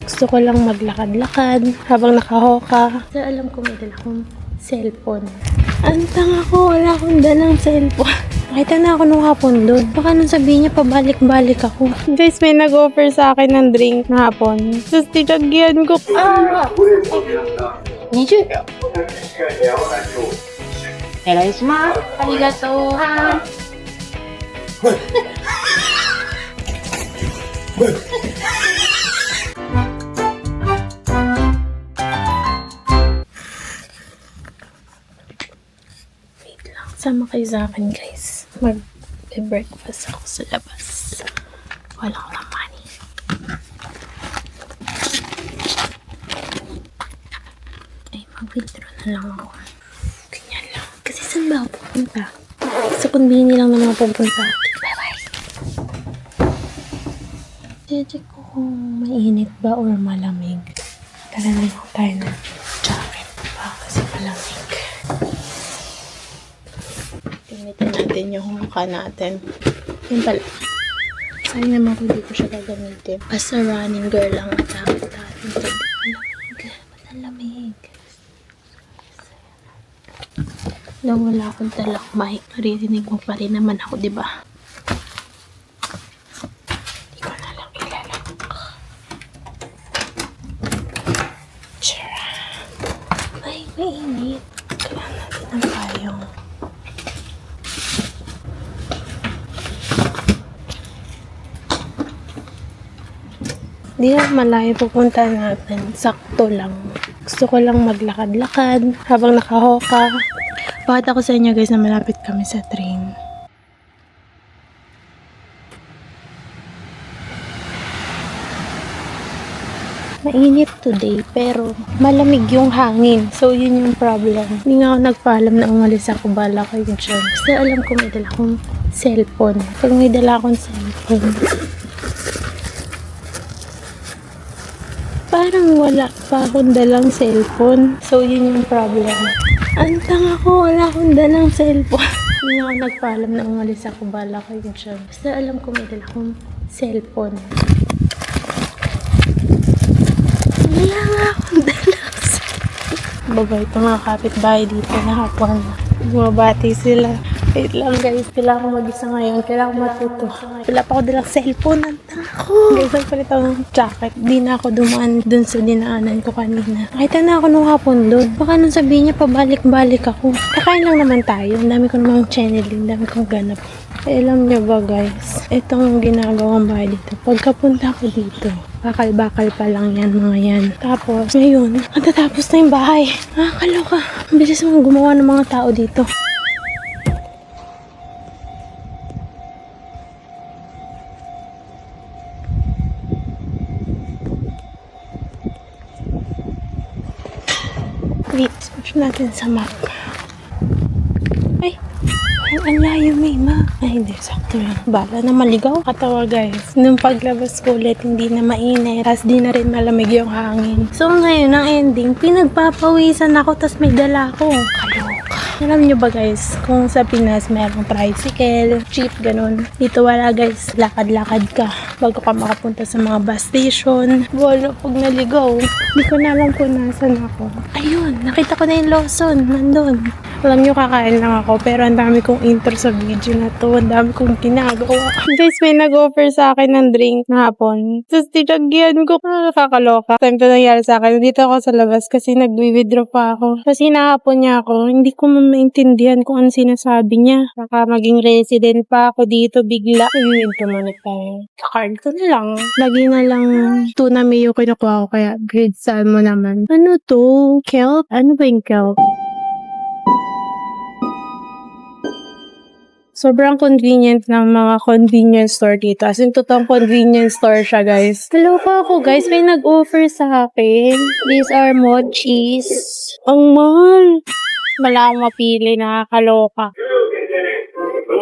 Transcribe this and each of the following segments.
Gusto ko lang maglakad-lakad habang nakahoka. So, alam ko may dala akong cellphone. Ang tanga ko, wala akong dalang cellphone. Nakita na ako nung hapon doon. Baka nung sabihin niya, pabalik-balik ako. Guys, may nag-offer sa akin ng drink na hapon. Tapos tinagyan ko. Ah! 20秒。お願いします。ありがとう。はい。Wait lang. Sama kayo sa akin, guys. Mag-breakfast ako sa labas. Walang money. Ay, mag-withdraw na lang ako. Ganyan lang. Kasi saan ba ako pupunta? Sa convenience lang naman ako pupunta. Bye-bye. Check ko kung mainit ba or malamig. Tara na lang tayo ng jacket pa kasi malamig. Gamitin natin yung mukha natin. Yun pala. Sayang naman kung di ko siya gagamitin. Basta running girl lang at jacket natin. Malamig. Malamig. Nang wala akong talang mic, maririnig mo pa rin naman ako, di ba? Hindi ko na lang ilalak. Tara. Ay, mainit. Kailangan natin ng payong. Di na malayo pupunta natin. Sakto lang. Gusto ko lang maglakad-lakad habang nakahoka. Pakita ko sa inyo guys na malapit kami sa train. Mainit today pero malamig yung hangin. So yun yung problem. Hindi nga ako nagpaalam na umalis ako. Bala kayo dyan. Kasi alam ko may dala akong cellphone. Pag may dala akong cellphone, parang wala pa akong dalang cellphone. So yun yung problem. Ang tanga ko, wala akong dalang cellphone. Hindi ako nagpaalam na umalis ako. Bala kayo dyan. Basta alam ko may dala akong cellphone. Wala nga akong dalang cellphone. Babay pa mga kapitbahay dito na hapon. Bumabati sila. Wait lang guys, kailangan ko mag-isa ngayon. Kailangan ko matuto. Wala pa ako dalang cellphone. Ang tanga ko. Guys, nagpalit ako ng jacket. Di na ako dumaan dun sa dinaanan ko kanina. Nakita na ako nung hapon doon. Baka nung sabihin niya, pabalik-balik ako. Kakain lang naman tayo. Ang dami ko namang channeling. Ang dami kong ganap. Eh, alam niyo ba guys, itong ginagawang bahay dito. Pagkapunta ko dito, bakal-bakal pa lang yan mga yan. Tapos, ngayon, matatapos na yung bahay. Kaloka. Ang bilis mga gumawa ng mga tao dito. Wait, search natin sa map. Ay, ang layo may ma. Ay, hindi, sakto lang. Bala na maligaw. Katawa guys. Nung paglabas ko ulit, hindi na mainit. Tapos di na rin malamig yung hangin. So ngayon, ang ending, pinagpapawisan ako, tapos may dala ako. Kaloka. Alam nyo ba guys, kung sa Pinas mayroong tricycle, jeep, ganun. Dito wala guys, lakad-lakad ka bago ka makapunta sa mga bus station. Wala, pag naligaw, hindi ko na alam kung nasan ako. Ayun, nakita ko na yung Lawson, nandun. Alam nyo, kakain lang ako, pero ang dami kong intro sa video na to. Ang dami kong ginagawa. Guys, may nag-offer sa akin ng drink na hapon. Tapos tinagyan ko, nakakaloka. Time to nangyari sa akin. Dito ako sa labas kasi nag-withdraw pa ako. Kasi hinahapon niya ako. Hindi ko maintindihan kung ano sinasabi niya. Baka maging resident pa ako dito bigla. Ito muna tayo. Card ko na lang. Lagi na lang tuna mayo kinukuha ko, kaya grade saan mo naman. Ano to? Kelp? Ano ba yung kelp? Sobrang convenient ng mga convenience store dito. As in, totoong convenience store siya, guys. Kaloka ako, guys. May nag-offer sa akin. These are mochis. Ang mahal. Wala akong mapili, nakakaloka.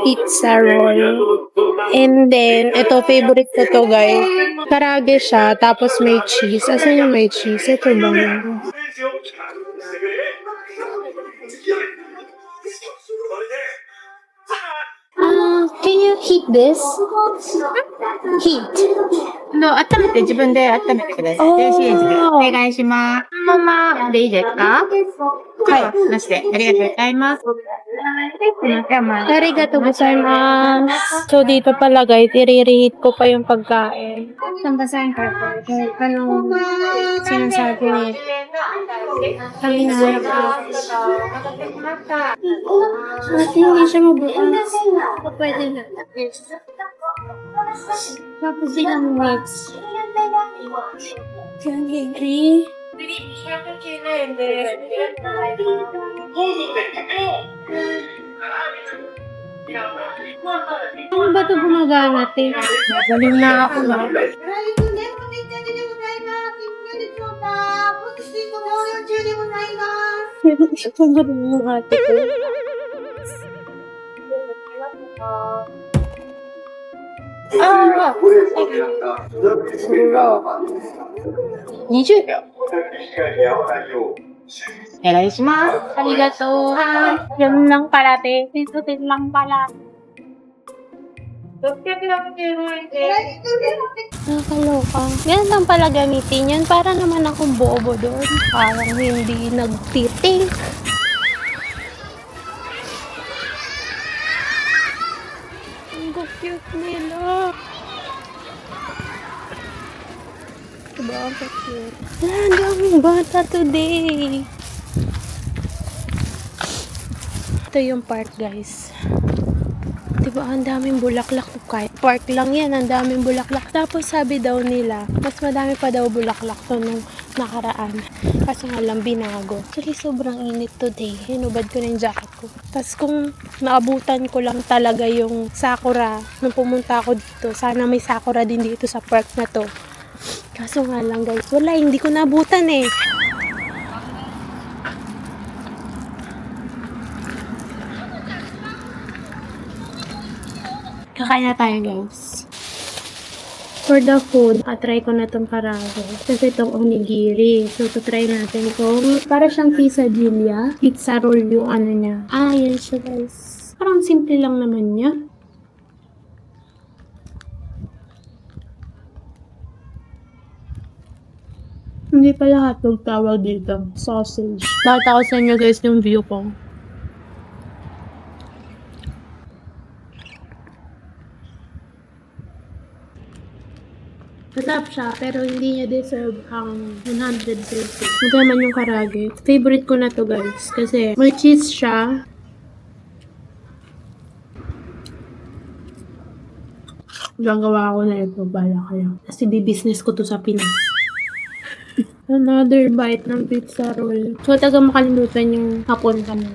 Pizza roll. And then, ito, favorite ko to, guys. Karage siya, tapos may cheese. Asan yung may cheese? Ito ba? Can you heat this? Heat. 温めて自分で温めてください。電子レンジでお願いします。このままでいいですか？はい、なしで。ありがとうございます。Arigatou gozaimasu. So, dito pala guys, i-rate ko pa yung pagkain. Saan basahin ka po? Anong sinasabi niya? Kami nahanap ko. At hindi siya mabukas. Pwede na. Tapos silang works. Can you agree? Ano ba ito gumagana, te? Galing na ako na. Ang galing ng ate ko. Ah! 20秒。お願いします。ありがとう。は Yun lang pala, te. Pisutin lang pala. 660円。Nakakaloka. Yan lang pala gamitin yun. Para naman akong bobo doon. Parang hindi nagtitink. Ang cute nila. Diba ang cute? Ang daming bata today. Ito yung park, guys. Diba, ang daming bulaklak. Kahit park lang yan, ang daming bulaklak. Tapos sabi daw nila, mas madami pa daw bulaklak to nung nakaraan. Kasi nga lang binago. Actually, sobrang init today. Hinubad ko na yung jacket ko. Tapos kung naabutan ko lang talaga yung sakura nung pumunta ako dito, sana may sakura din dito sa park na to. Kaso nga lang guys, wala, hindi ko naabutan eh. Kakain na tayo guys. For the food, try ko na itong karago. Kasi itong onigiri. So, try natin kung para siyang quesadilla. Pizza roll yung ano niya. Yan siya guys. Parang simple lang naman niya. Hindi pala hotdog tawag dito. Sausage. Bakit ako sa inyo guys yung view ko. Masarap siya, pero hindi niya deserve ang 100 pesos. Ito naman yung karage. Favorite ko na to guys. Kasi may cheese siya. Gagawa ko na ito. Bala kayo. Kasi business ko to sa Pinas. Another bite ng pizza roll. So, taga makalimutan yung hapon kami.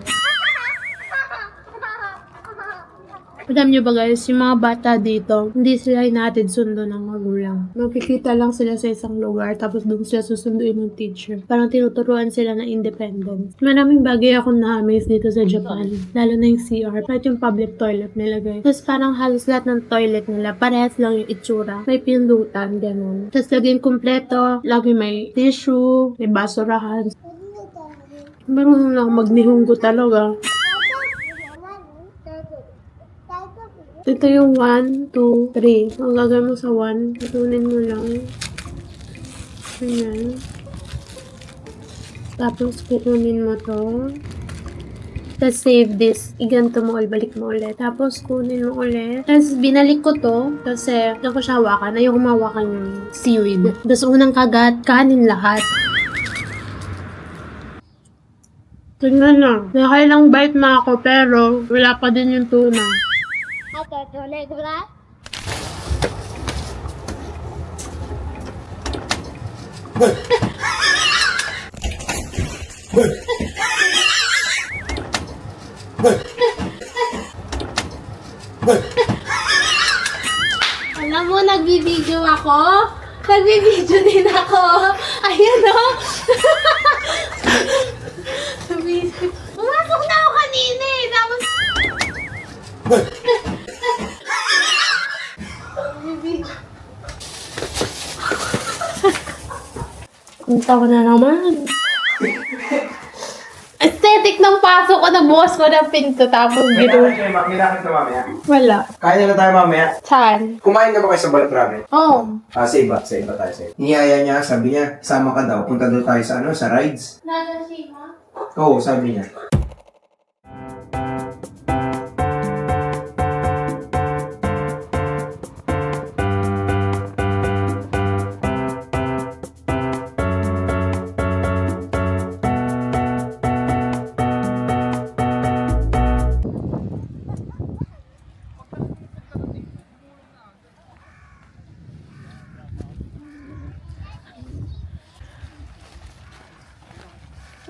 Alam nyo ba guys, yung mga bata dito, hindi sila hinatid sundo ng magulang. Makikita lang sila sa isang lugar, tapos doon sila susunduin ng teacher. Parang tinuturuan sila ng independence. Maraming bagay akong na-amaze dito sa Japan. Lalo na yung CR, kahit yung public toilet nila guys. Tapos parang halos lahat ng toilet nila, parehas lang yung itsura. May pindutan, ganun. Tapos laging kumpleto, lagi may tissue, may basurahan. Marunong lang magnihunggo talaga. Ito yung 1, 2, 3. Ang gagawin mo sa 1, tutunin mo lang. Ayan. Tapos, kukunin mo to. Tapos, save this. Iganto mo, balik mo ulit. Tapos, kunin mo ulit. Tapos, binalik ko to. Kasi, ako siya hawakan. Ayaw kumawakan yung seaweed. Tapos, unang kagat, kanin lahat. Tingnan na. Nakailang bite na ako, pero wala pa din yung tuna. Alam mo, nagbibideo ako. Nagbibideo din ako. Ayan o. Pumasok na ako kanina eh. Tapos... Punta ko na naman. Ate! magnetic ng pasok ko, nagbukas ko ng pinto, tapos May gino. lakad kayo, may lakad ka mamaya. Wala. Kaya na tayo mamaya. Saan? Kumain na ba kayo sa Balot Ramen? Oh. Sa iba tayo sa iba. Niyaya niya, sabi niya, sama ka daw. Punta daw tayo sa sa rides. Oo, sabi niya.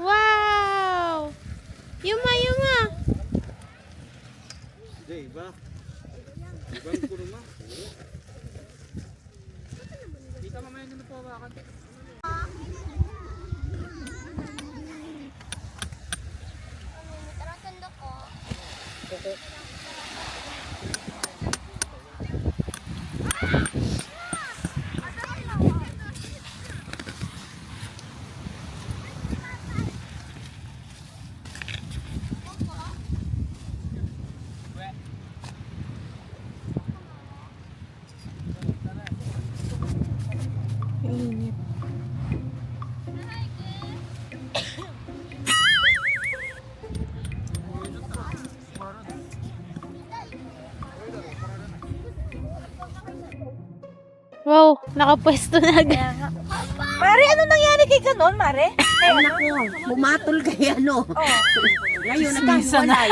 Wow! Yuma, Yuma! Init. Wow, nakapwesto na agad. Mare, ano nangyari kay ganon, Mare? Ay, naku, bumatol kay ano. Ngayon, nagkakulay.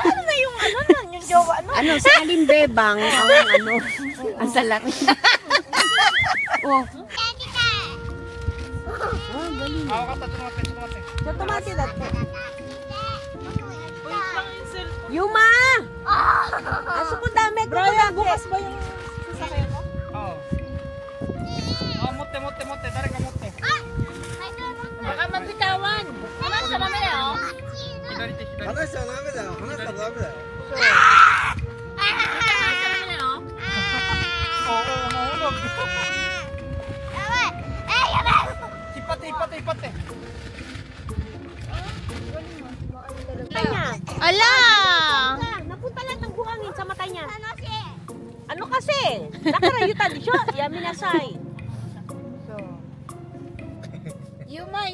Ano na yung yung jowa, Ano, sa Alimbebang, ang salari. Oh. Tumati dati. Yuma! Aso po dami. Brian, bukas ba yung sasakyan mo? Baka mabitawan. Ano sa mamaya, oh? Ala! Napunta lahat ng buhangin sa mata niya. Ano kasi? Nakarayutan siya. Yami nasay. Yuma.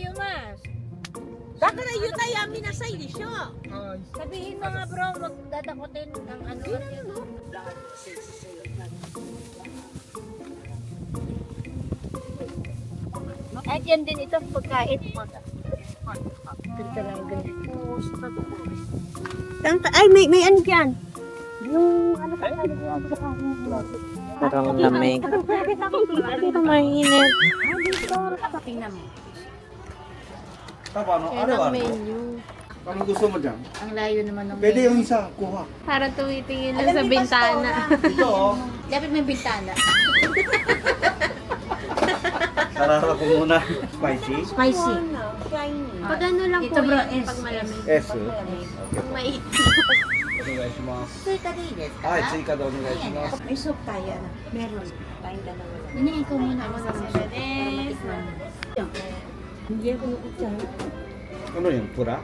Nakarayutan yami nasay di siya. Sabihin mo nga bro, magdadakotin ng ano. At yan din ito pagkain. Ay, may ano dyan? Parang lamig. Dito mainit. Tingnan mo. Paano? Yan ang menu. Anong gusto mo dyan? Ang layo naman ng Pwede yung isa, kuha. Parang tumitingin lang sa bintana. Ito oh. Dapat may bintana. Sarara ko muna. Spicy? Spicy. Pag ano lang Ito po bro, yun, is. pag malamig. Yes. Pag mainit. Suita din desu ka? Chika daw nila ito. May soup tayo. Meron. Tayong dalawa. Hindi, ikaw muna ako sa susunod. Para matikman mo. Hindi ako nakutsa. Ano yun? Pura?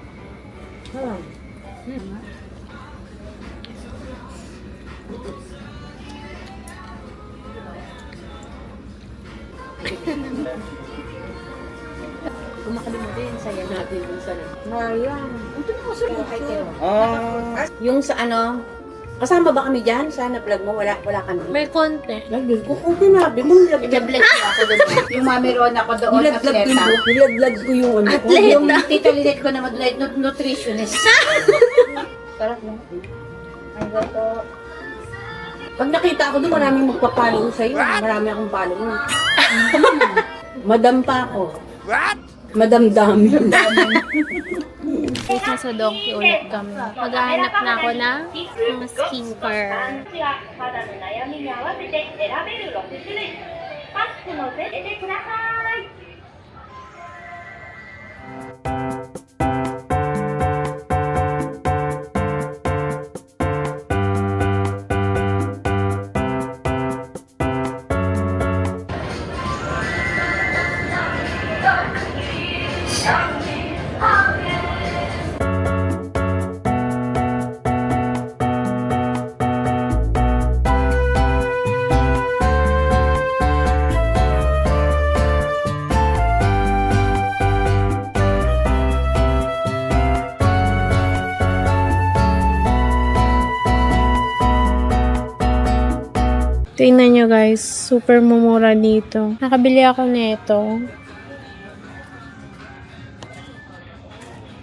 Kung makalimutin, saya natin yung sa Mariam. Ito na ako Yung sa ano, kasama ba kami dyan? Sana vlog mo, wala kami. May konti. Lagyan ko kung sinabi mo, I-vlog ko ako doon. Yung mami Ron ako doon, atleta. Nilaglag ko yung ano ko. Yung tita Linet ko na nutritionist. Sarap na. Ay, gato. Pag nakita ko doon, maraming magpapalo sa'yo. Marami akong palo mo. Madam pa ako. What? Madam dami. Wait, nasa donkey ulit kami. Maghahanap na ako ng mga skincare. 肌の悩みに合わせて選べる6種類パックのせてください。Tingnan nyo guys, super mumura dito. Nakabili ako nito.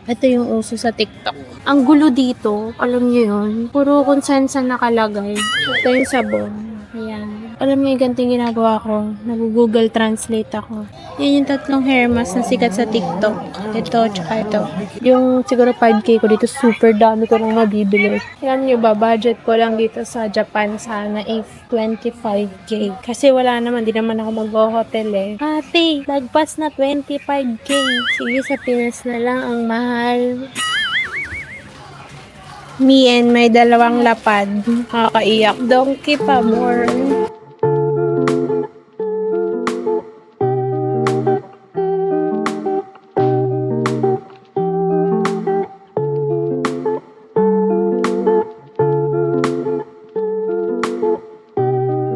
Ito yung uso sa TikTok. Ang gulo dito, alam nyo yun, puro kung saan nakalagay. Ito yung sabon. Ayan. Alam niyo yung ganito yung ginagawa ko. Nag-Google Translate ako. Yan yung 3 hair mask na sikat sa TikTok. Ito, tsaka ito. Yung siguro 5K ko dito, super dami ko nang mabibili. Yan yung budget ko lang dito sa Japan sana is 25K. Kasi wala naman, di naman ako mag-hotel eh. Ate, lagpas na 25K. Sige, sa Pinas na lang ang mahal. Me and may 2 lapad. Nakakaiyak. Donkey pa more.